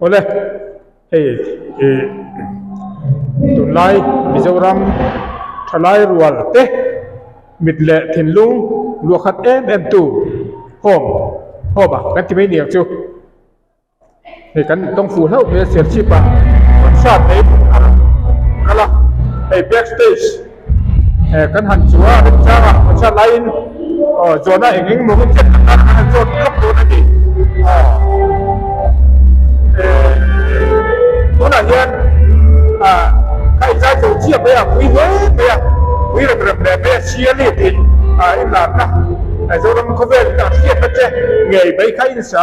ole tunlai Mizoram thalai rual te mitle thinlung luakhat em tu hom hoba kan ti mai niak chu he kan tong fu hau me ser chi pa kan sa te kala backstage kan han chua cha kan sa line zona enging mo kan kan zon lok do na ni zona hian kai za to chia be a quý rập be chia li ti in la na zona ko vel ta chia ta che ngei bai khai in sa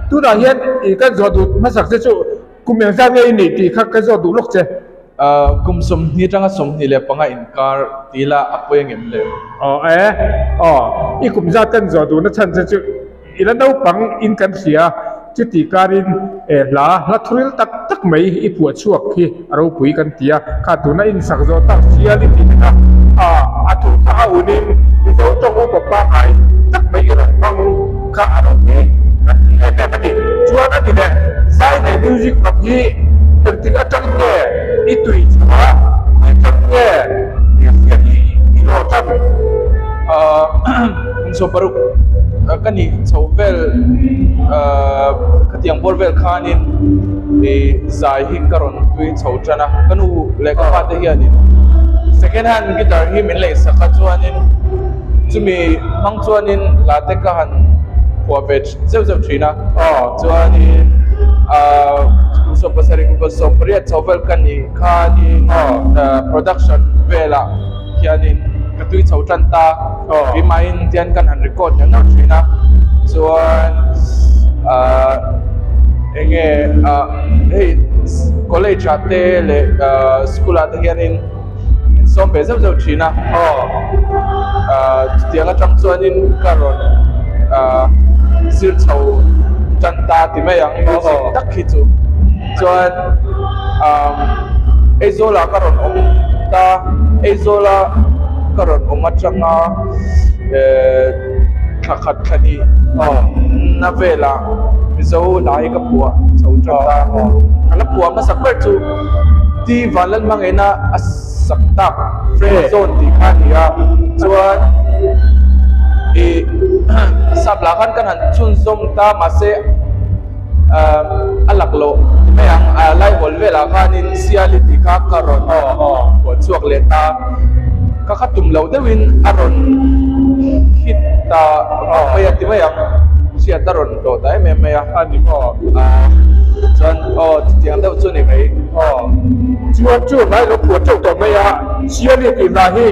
tu na hian I kan zo du ma sak che chu kum yang za ngei ni ti khak ka zo du lok che kum som ni tanga som ni le panga inkar tila apoy ngem le I kum za kan zo du na chan che chu ila no pang in kan sia chu ti karin la thuril tak mai I pu chuak hi aro pui kan tia kha tu na in sak zo tak sia li ti na atu ta unin I zo to ko pa ai tak mai ira pang ka aro ni ni chuan ani ne sai ne music of hi tin atang ne I tui cha atang ne I lo tam so paruk kani chawvel katiang borvel khanin zai hi karon tui chawtana kanu le ka pa te hianin second hand guitar hi min le saka chuanin chumi hang chuanin la te ka han Wabech, zeu trina. Chuanin so pasaring ko so priat sovel kani production vela kianin katui chautan ta bimain tian kan han record na trina. Chuan enge hey college ate le school ate kianin so be zeu trina. Tiang atang chuanin karon sir chau chanta ti mai ang music tak hi chu chuan ezola karon ta ezola karon atanga khakat khani novela mizo lai ka puwa chau chanta kala puwa masakber chu ti valan mangena asaktak friend zone ti khania chuan sablakan kan han chun som ta mase alaklo mayang alai volvela kanin siality ka karon ko chuak le ta ka khatum lo dewin aron hitta maya ti mayang sia taron do ta maya ani mo chan tiang deu chu ni mai chuan chu mai lo pu chau to maya siality na hi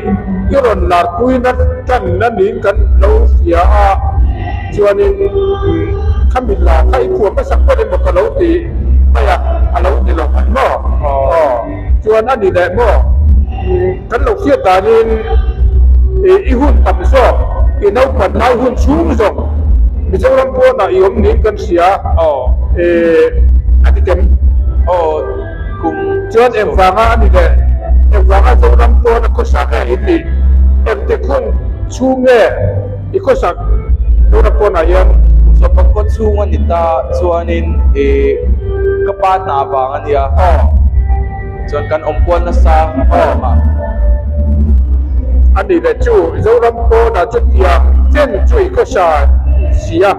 yoron lar pui na kan na ning kan lo sia chuanin khamila khai khu ma sak ko de mo ka lo ti maya alo ti lo kan mo chuan ani le mo kan lo sia ta nin I hun tam so I no kan nai hun chung so mi zoram po na I om ning kan sia ati kem kum chuan em wanga ani le em wanga zoram po na ko sa ka ini em te khun chunge I ko sak dura po na yan so pagkot sungan ita chuanin kapat na abangan niya chuan kan ompuan na sa ma ani le chu zoram po na chu tia chen chui ko sa sia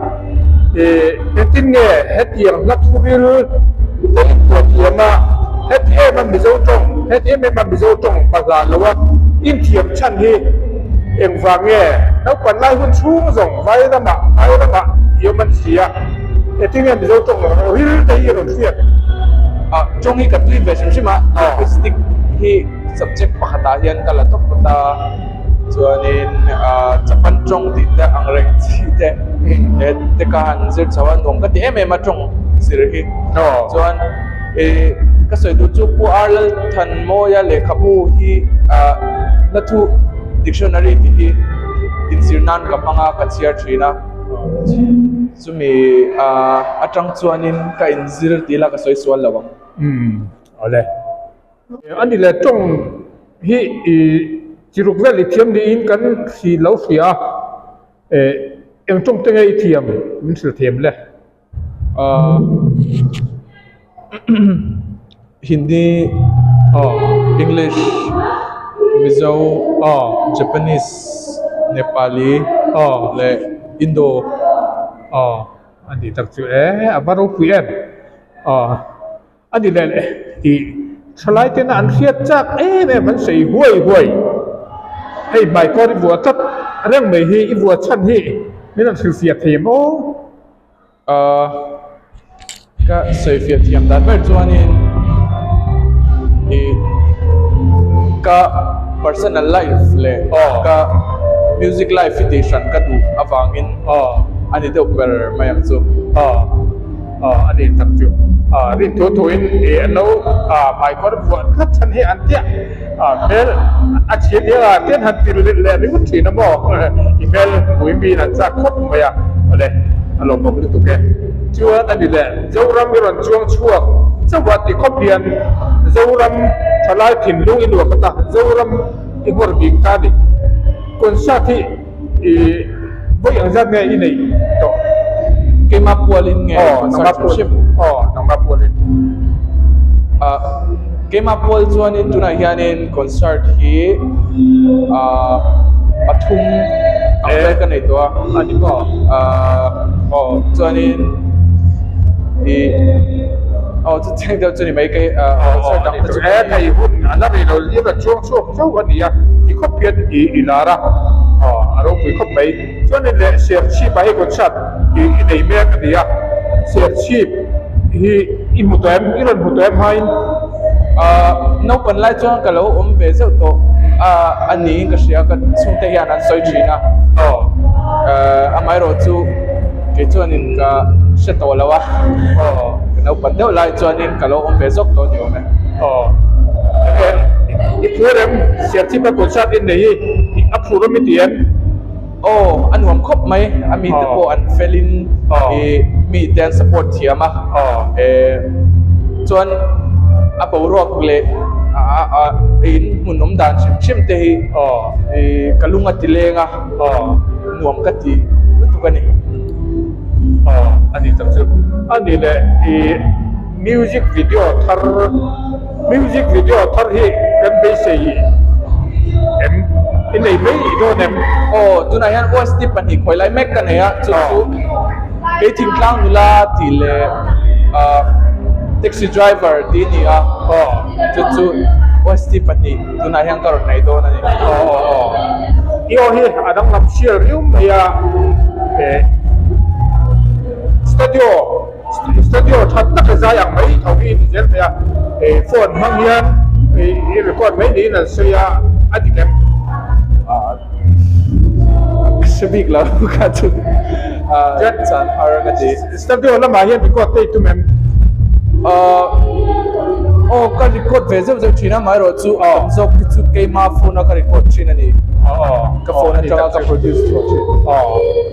tin nge het yang lat fubil te ko tia ma het man mi zo tong het man mi zo tong pa la lo in thiam chan hi em vàng nghe nó còn lai hơn xuống rồng vay ra mà yêu mình xìa để tiếng em dấu trồng nó hít thấy yêu đồng xuyên trong khi cắt li về xem mà acoustic hi subject pakata hian kala tok ta chuanin chapan trong ti ta angreng chi te ka han zir chawan dong ka ti em atong sir hi chuan ka soi du chu pu arl than mo ya le khabu hi na thu dictionary ti hi insirnan ka panga ka chiar thina sumi atang chuanin ka inzir tila ka soi sual lawang ole ani le tong hi chiruk vel lithium ni in kan si lo sia em tong te ngai thiam min sil thiam le Hindi, English, Mizo, Japanese, Nepali, le Indo. anh đi tập chữ abaro quyền anh đi lên thì sợi tên anh khiết chắc mẹ vẫn say huôi huôi hay bài con đi vừa tất anh mấy hi vừa chân hi nên là sự phiệt thì mô Ka say Việt thiam dat ber chuanin ka personal life le ka music life edition ka tu awangin ani de ber mayam chu anh đi tập chữ đi thua thua in anh nấu bài con vừa tất chân hi anh tiếc nên anh chỉ đi là tiên hành tiền lệ đi mất chỉ nó mò email của em bị là chắc khóc mày đây anh lồng bông đi tụi cái chưa anh đi lệ dấu răm cái lần chuông chuộc chắc vật thì có tiền dấu răm trả lại thìn lung in được ta dấu răm cái vật bị ta đi còn sao thì với những gia nghề này đó ke ma pualin nge sponsorship nang mapualin ke ma pual chuanin tuna hianin concert hi pathum ang ka nei to ani ko chuanin chu cheng deuh chuni mai ke concert dang chu thầy hun anh đi rồi liếc là chuông chuông cháu anh đi thì có tiền ilara aro pui khop mai cho nên là share chi bài concert thì nei me ka dia share chi hi imutem iron mutem hain no pan lai chuan ka lo ve zeu to ani ka sia ka chungte hian an soi thina amai ro chu ke chuanin ka seto lawa no pan deuh lai chuanin ka lo ve zok to ni ome ipuram share chi ba concert in nei apuro mi tien an nuam khop mai ami te po an felin mi ten support thiama chuan a pawrok le in munom dan chim te hi kalunga tilenga nuam ka ti tu ka ni ani tam chu ani le music video thar hi kan be sei em in nei mai do nem tuna hian OST pan hi khoi lai mek ka nei a chu ke thing tlang nula ti le taxi driver ti ni a chu OST pan hi tuna hian ka ron nei do na ni io hi adang lam share rium ya studio that tak za yang mai thau hi ni zel ya phone mang hian record mai ni na so ya adikem sebik la ka chu chan arangati studio la ma hian record te tu mem ka record ve zeu thina mai ro chu zok chu ke ma phone ka record thina ni ka phone atanga ka produce chu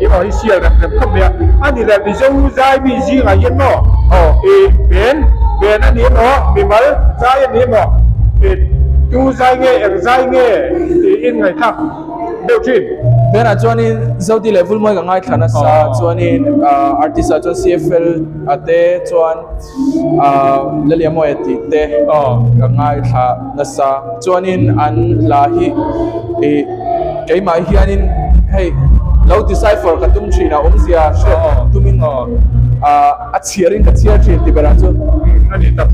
io hi sial rem kham ya ani la bi zeu zai bi ji ga yen no ben ani no mi mal zai ani no tu zai nge in ngai thak đều chín bên à chuanin zauti level moi ka ngai thana sa chuanin artist a chuan CFL ate chuan lelia moi ati te ka ngai tha na sa chuanin an la hi keimai hianin hei lo decipher ka tum thina zia tumin a chiarin ka chiar thin ti bera chu ani tap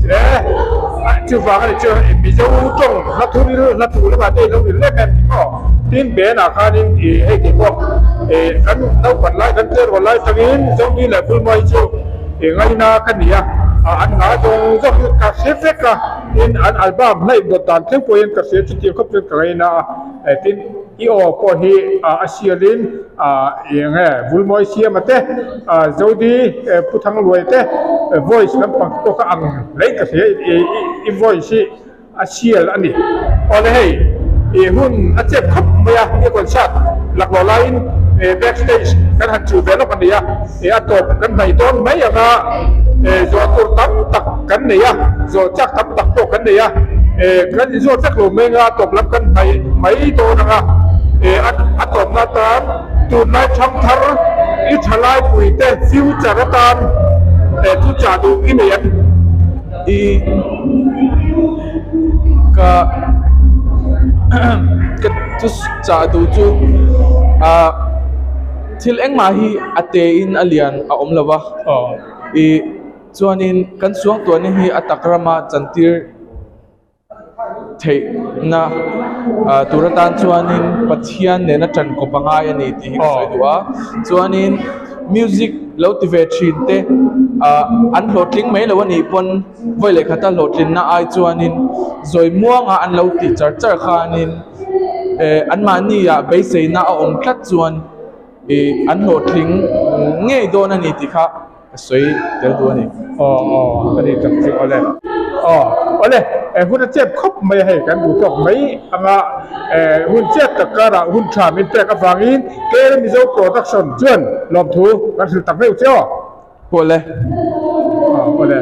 chu va ka chu mi zo tong la thu la te lo le kan tin be na khanin ai ki ko kan nau pan lai kan ter wal lai tangin zo ni la full mai chu ngai na kan nia an nga dong zo ka se ka in an album lai do tan theng poin ka se chu ti khop chu kai na tin io ko hi asialin nge vulmoi sia mate zodi puthang loi te voice lam pak to ka ang lei ka se voice asial ani ole hei hun achep khop maya kon chat lak lo line backstage kan han chu ve lo kan dia atop kan nai ton mai anga zo tur tam tak kan nia zo chak tam tak to kan nia kan zo chak lo menga top lam kan mai to na atop na tan tu nai cham thar I thalai pui te future tan tu cha du in yan i ka ka tu cha du chu thil engma hi ate in alian a om lawa i chuanin kan suang tu ni hi atakrama chantir thei na turatan chuanin pathian ne na tran ko pangai ani ti hi soi duwa chuanin music lo ti ve thin te an hlotling mai lo ani pon voi le khata hlotlin na ai chuanin zoi muanga an lo ti char char khanin an mani ya be sei na a om thlat chuan an hlotling nge do na ni ti kha soi tel du aniอันนี้จังสิole ole hunเจ็บครบไม่ให้กันดูตกไม่อ่ะhunเจ็บตะการะhunชามินเปกฟังอินเกลมิโซโปรดักชั่นจวนลอมทูกันสิตักไม่เจ้า pole ole